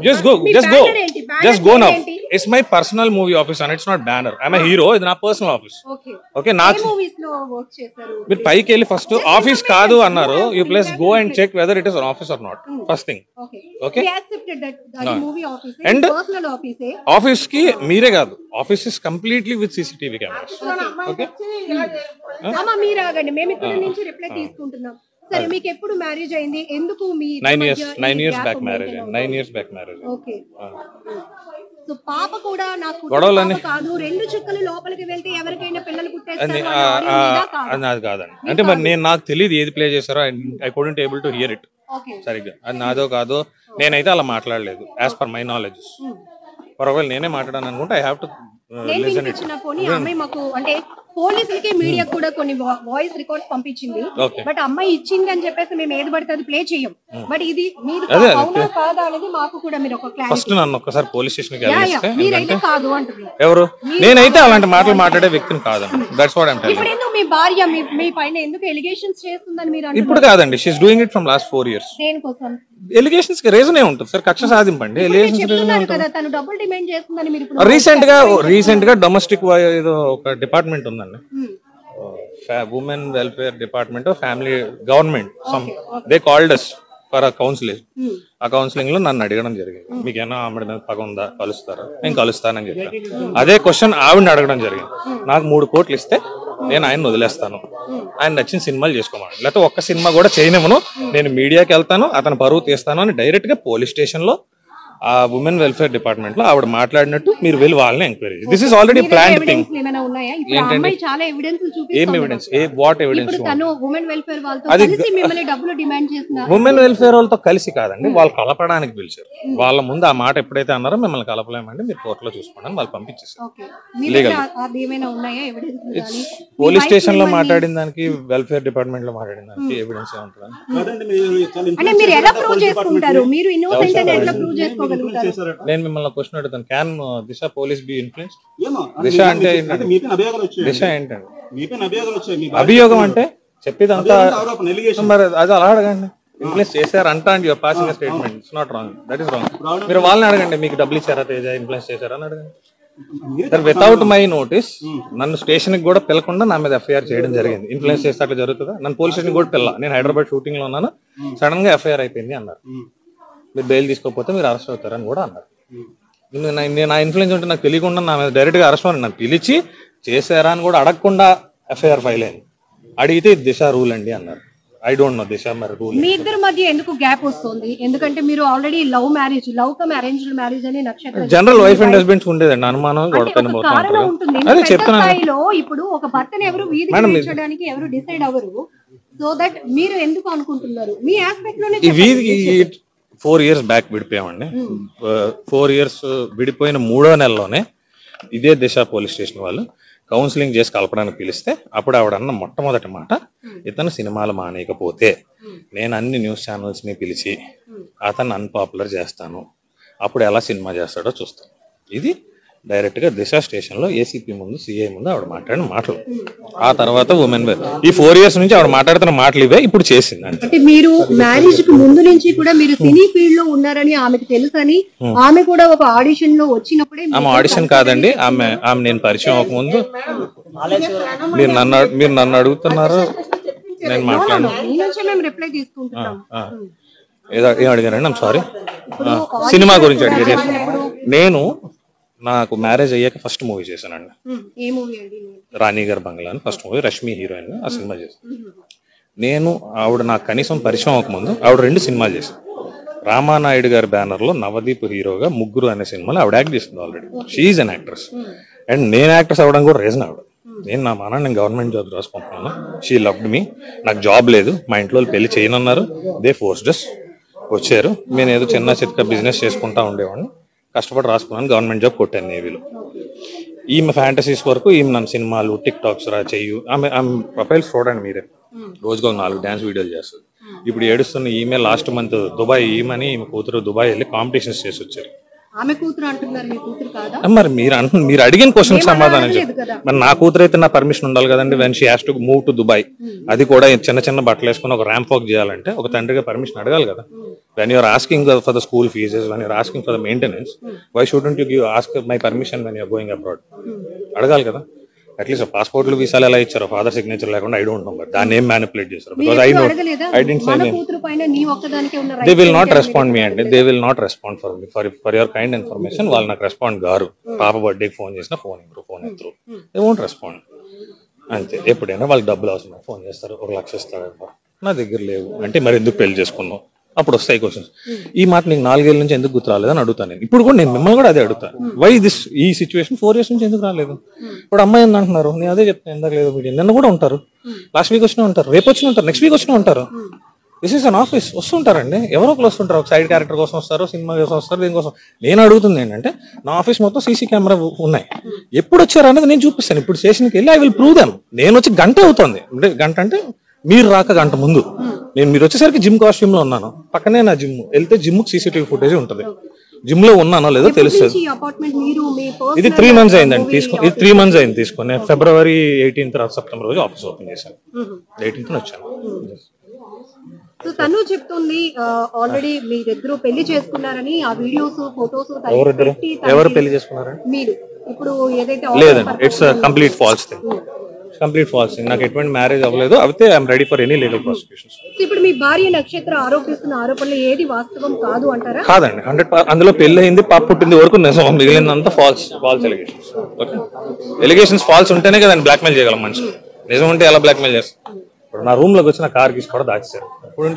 just go now. It's my personal movie office and it's not banner. I'm a hero. It's not personal office. Okay. Not movies lo work chesaru. With paiki elli first office kaadu annaru. You please go and check whether it is an office or not. First thing. Okay. We accepted that movie office and personal office. Office ki mere kaadu. Office is completely with CCTV cameras. Okay. Amma meer agandi. Mem ikkada nunchi reply తీసుకుంటున్నాం. సరే మీకు ఎప్పుడు marriage అయింది ఎందుకు మీ 9 years back marriage 9 years back marriage okay so పాప కూడా నాకు గొడవలని కాదు రెండు చుక్కలు లోపలికి వెళ్తే ఎవరికైనా పిల్లలు పుట్టేస్తారు అది కాదండి అంటే మరి నేను నాకు తెలియదు ఏది ప్లే చేశారో I couldn't able to hear it సరిగ్గా అది నాదో కాదో నేనైతే అలా మాట్లాడలేదు యాజ్ పర్ మై నాలెడ్జ్ ఒకవేళ నేనే మాట్లాడాను అనుకుంటే I have to listen it అమ్మాయి మాకు అంటే పోలీసులకి మీడియా కూడా కొన్ని వాయిస్ రికార్డ్స్ పంపించింది బట్ అమ్మాయి ఇచ్చింది అని చెప్పేసి మేము ఏది పడితే అది ప్లే చేయం బట్ ఇది మీరు అవునా కాదా అనేది మాకు కూడా మీరు ఒక క్లారిటీ ఫస్ట్ నన్ను ఒక్కసారి పోలీస్ స్టేషన్ కి వెళ్ళిస్తే మీరైతే కాదు అంటున్నారు ఎవరు నేనైతే అలాంటి మాటలు మాట్లాడే వ్యక్తిని కాదండి that's what I am telling ఇప్పుడు ఎందుకు మీ భార్య మీ పైన ఎందుకు ఎలిగేషన్స్ చేస్తుందని మీరు అంటున్నారు ఇప్పుడు కాదండి she is doing it from last 4 years దేనికోసం ఎలిగేషన్స్ కి రీజన్ ఏ ఉంటుంది సార్ కక్ష సాధింపండి ఎలిగేషన్స్ రీజన్ ఏ ఉంటుంది కదా తను డబుల్ డిమాండ్ చేస్తుందని మీరు ఇప్పుడు రీసెంట్ గా డొమెస్టిక్ ఏదో ఒక డిపార్ట్మెంట్ ఉందండి women welfare department of family government some they called us for a counseling ఆ కౌన్సిలింగ్ లో నన్ను అడగడం జరిగింది మీకు ఏమైనా ఆవిడ మీద పగ ఉందా కలుస్తారా నేను కలుస్తానని చెప్పాను అదే క్వశ్చన్ ఆవిడని అడగడం జరిగింది నాకు 3 కోట్లు ఇస్తే నేను ఆయన వదిలేస్తాను ఆయన నచ్చిన సినిమాలు చేసుకోమని లేకపోతే ఒక్క సినిమా కూడా చేయనివ్వను నేను మీడియాకి వెళ్తాను అతను పరువు తీస్తాను అని డైరెక్ట్ గా పోలీస్ స్టేషన్ లో ఆ ఉమెన్ వెల్ఫేర్ డిపార్ట్మెంట్ లో ఆవిడ మాట్లాడినట్టు మీరు వెళ్ళి వాళ్ళని enquiry this is already planned thing ఏం ఎవిడెన్స్ వాట్ ఎవిడెన్స్ అది ఉమెన్ వెల్ఫేర్ వాళ్ళతో కలిసి కాదండి వాళ్ళు కలపడానికి పిలిచారు వాళ్ళ ముందు ఆ మాట ఎప్పుడైతే అన్నారో మిమ్మల్ని కలపలేమండి మీరు కోర్టులో చూసుకోండి వాళ్ళు పంపించేసారు పోలీస్ స్టేషన్ లో మాట్లాడిన దానికి వెల్ఫేర్ డిపార్ట్మెంట్ లో మాట్లాడిన దానికి ఎవిడెన్స్ ఏముంటుంది నేను మిమ్మల్ని క్వశ్చన్ అడుగుతాను can Disha police be influence Disha అంటే దిశ ఏంటండి అభియోగం అంటే చెప్పేదంతా మరి అది అలా అడగండి ఇన్ఫ్లుయెన్స్ చేశారు అంట and your passing statement it's not wrong that is wrong మీరు వాళ్ళని అడగండి మీకు డబ్బులు ఇచ్చారా తేజ ఇన్ఫ్లుయెన్స్ చేశారా అని అడగండి వితౌట్ మై నోటీస్ నన్ను స్టేషన్ కి కూడా పిలకుండా నా మీద ఎఫ్ఐఆర్ చేయడం జరిగింది ఇన్ఫ్లుయెన్స్ చేస్తే అట్లా జరుగుతుందా నన్ను పోలీస్ స్టేషన్ కూడా పిల్ల నేను హైదరాబాద్ షూటింగ్ లో ఉన్నాను సడన్ గా ఎఫ్ఐఆర్ అయిపోయింది అన్నారు మీరు బెయిల్ తీసుకోకపోతే మీరు అరెస్ట్ అవుతారని కూడా అన్నారు నేను నా ఇన్ఫ్లుయెన్స్ ఉంటే నాకు తెలియకుండా నా మీద డైరెక్ట్ గా అరెస్ట్ అని నాకు పిలిచి చేశారా అని కూడా అడగకుండా ఎఫ్ఐఆర్ ఫైల్ అయింది అడిగితే దిశ రూల్ అండి అన్నారు ఐ డోంట్ నో దిశ మరి రూల్ మీ ఇద్దరి మధ్య ఎందుకు గ్యాప్ వస్తుంది ఎందుకంటే మీరు already love come arranged marriage అని నక్షత్రం జనరల్ వైఫ్ అండ్ హస్బెండ్స్ ఉండేదండి అనుమానం అదే చెప్తున్నాను ఇప్పుడు ఒక భర్తని ఎవరు వీధికి తీర్చడానికి ఎవరు డిసైడ్ అవ్వరు సో దట్ మీరు ఎందుకు అనుకుంటున్నారు మీ ఆస్పెక్ట్ లోనే 4 years బ్యాక్ విడిపోయామండి 4 years విడిపోయిన 3వ నెలలోనే ఇదే దిశ పోలీస్ స్టేషన్ వాళ్ళు కౌన్సిలింగ్ చేసి కలపడానికి పిలిస్తే అప్పుడు ఆవిడ అన్న మొట్టమొదటి మాట ఇతను సినిమాలు మానేయకపోతే నేను అన్ని న్యూస్ ఛానల్స్ ని పిలిచి అతను అన్పాపులర్ చేస్తాను అప్పుడు ఎలా సినిమా చేస్తాడో చూస్తాను ఇది డైరెక్ట్ గా దిశ స్టేషన్ లో ఏసీపీ ముందు సిఐ ముందు ఆవిడ మాట్లాడిన మాటలు ఆ తర్వాత ఉమెన్ ఈ 4 years నుంచి ఆవిడ మాట్లాడుతున్న మాటలు ఇవే ఇప్పుడు చేసింది అంటే మీరు మ్యారేజ్ కి ముందు నుంచి కూడా మీరు సినీ ఫీల్డ్ లో ఉన్నారని ఆమెకు తెలుసని ఆమె కూడా ఒక ఆడిషన్ లో వచ్చినప్పుడే ఆమె ఆడిషన్ కాదండి ఆమె నేను పరిచయం అవ్వకముందు మీరు నన్ను అడుగుతున్నారు నేను మాట్లాడాను ఏం అడిగానండి ఐమ్ సారీ సినిమా గురించి అడిగారు నేను నాకు మ్యారేజ్ అయ్యాక ఫస్ట్ మూవీ చేశానండి రాణిగారి బంగ్లా అని ఫస్ట్ మూవీ రష్మి హీరోయిన్ ఆ సినిమా చేశాను నేను ఆవిడ నాకు కనీసం పరిచయం అవ్వకముందు ఆవిడ 2 సినిమాలు చేశాను రామానాయుడు గారి బ్యానర్ లో నవదీప్ హీరోగా ముగ్గురు అనే సినిమాలో ఆవిడ యాక్ట్ చేసింది already she's an actress and నేను యాక్ట్రెస్ అవ్వడం కూడా రీజన్ ఆవిడ నేను గవర్నమెంట్ జాబ్ రాసుకుంటున్నాను షీ లవ్డ్ మీ నాకు జాబ్ లేదు మా ఇంట్లో పెళ్లి చేయనన్నారు దే ఫోర్స్డ్ us వచ్చారు నేను ఏదో చిన్న చిత్క బిజినెస్ చేసుకుంటా ఉండేవాడిని కష్టపడి రాసుకున్నాను గవర్నమెంట్ జాబ్ కొట్టాను నేవీలో ఈమె ఫ్యాంటసీస్ వరకు ఈమె నన్ను సినిమాలు టిక్ టాక్స్ చెయ్యు ఆమె ప్రొఫైల్స్ చూడండి మీరే రోజుకు 4 డాన్స్ వీడియోలు చేస్తుంది ఇప్పుడు ఏడుస్తున్న ఈమె లాస్ట్ మంత్ దుబాయ్ ఈమెని ఈమె కూతురు దుబాయ్ వెళ్ళి కాంపిటీషన్స్ చేసి వచ్చారు మరి మీరు అడిగిన క్వశ్చన్ సమాధానం చెప్పారు మరి నా కూతురు అయితే నా పర్మిషన్ ఉండాలి కదండి when she has to move to Dubai అది కూడా చిన్న చిన్న బట్టలు వేసుకుని ఒక ర్యాంప్ వాక్ చేయాలంటే ఒక తండ్రిగా పర్మిషన్ అడగాలి కదా when you are asking for the school fees, when you are asking for the maintenance, why shouldn't you ask my permission when you are going abroad? అడగాలి కదా. అట్లీస్ట్ పాస్పోర్ట్లు వీసాలు ఎలా ఇచ్చారో ఫాదర్ సిగ్నేచర్ లేకుండా ఐ డోంట్ నో, బట్ దాన్ని ఏం manipulate చేస్తారు. Because I know I don't say they will not respond me అండి, they will not respond for me. For your kind information, వాళ్ళు నాకు రెస్పాండ్ గారు. పాప బర్త్డేకి ఫోన్ చేసినా ఫోన్ ఎత్తురు, దే వోంట్ రెస్పాండ్. అంతే. ఎప్పుడైనా వాళ్ళకి డబ్బులు అవసరం ఫోన్ చేస్తారు, 1 లక్ష ఇస్తారు, నా దగ్గర లేవు అంటే మరి ఎందుకు పెళ్లి చేసుకున్నావు, అప్పుడు వస్తాయి క్వశ్చన్స్. ఈ మాట నీకు 4 ఏళ్ళ నుంచి ఎందుకు గుర్తు రాలేదని అడుగుతాను నేను. ఇప్పుడు కూడా నేను మిమ్మల్ని కూడా అదే అడుగుతాను, వై దిస్ ఈ సిచ్యువేషన్ 4 years నుంచి ఎందుకు రాలేదు. ఇప్పుడు అమ్మాయి ఏంది అంటున్నారు, నేను అదే చెప్తాను ఎందుకు లేదు. మీడియా నిన్న కూడా ఉంటారు, లాస్ట్ వీక్ వచ్చినా ఉంటారు, రేపు వచ్చినా ఉంటారు, నెక్స్ట్ వీక్ వచ్చినా ఉంటారు. This is an office. వస్తుంటారండి, ఎవరో ఒకరు వస్తుంటారు, ఒక సైడ్ క్యారెక్టర్ కోసం వస్తారు, సినిమా కోసం వస్తారు, దీనికోసం. నేను అడుగుతుంది ఏంటంటే, నా ఆఫీస్ మొత్తం సీసీ కెమెరా ఉన్నాయి, ఎప్పుడు వచ్చారు అనేది నేను చూపిస్తాను. ఇప్పుడు స్టేషన్కి వెళ్ళి ఐ విల్ ప్రూవ్ దెమ్. నేను వచ్చి గంట అవుతుంది, అంటే గంట అంటే మీరు రాక గంట ముందు. మీరు వచ్చేసరికి జిమ్ కాస్ట్యూమ్ లో ఉన్నాను, పక్కనే నా జిమ్. వెళ్తే జిమ్ CCTV ఫుటేజ్ ఉంటుంది, జిమ్ లో ఉన్నానో లేదో తెలుస్తుంది. ఇది 3 months అయిందండి తీసుకుని, ఇది 3 months అయింది తీసుకుని. February 18th సెప్టెంబర్ రోజు ఆఫీస్ ఓపెన్ చేశాను, 18th వచ్చాను. సో తను చెప్తుంది ఆల్రెడీ మీ దగ్గర పెళ్లి చేసుకున్నారని, ఆ వీడియోస్ ఫోటోస్ ఎవరు పెళ్లి చేసుకున్నారని మీరు ఇప్పుడు ఏదైతే లేదండి, it's complete falls thing, complete falls thing. నాకు ఎటువంటి మ్యారేజ్ అవ్వలేదు, అయితే I'm ready for any legal prosecutions. ఇప్పుడు మీ భార్య నక్షత్ర ఆరోపిస్తున్న ఆరోపణలు ఏది వాస్తవం కాదు అంటారా? కాదండి, 100%. అందులో పెళ్లి అయింది, పాప పుట్టింది వరకు నిజం, మిగిలినంతా false allegations. Okay, allegations false ఉంటేనే కదండి బ్లాక్మెయిల్ చేయగలం మనిషి. నిజం ఉంటే ఎలా బ్లాక్మెయిల్ చేస్తారు? ఇప్పుడు నా రూమ్ లోకి వచ్చిన కార్ గీసి కూడా దాచేశారు. ఇప్పుడు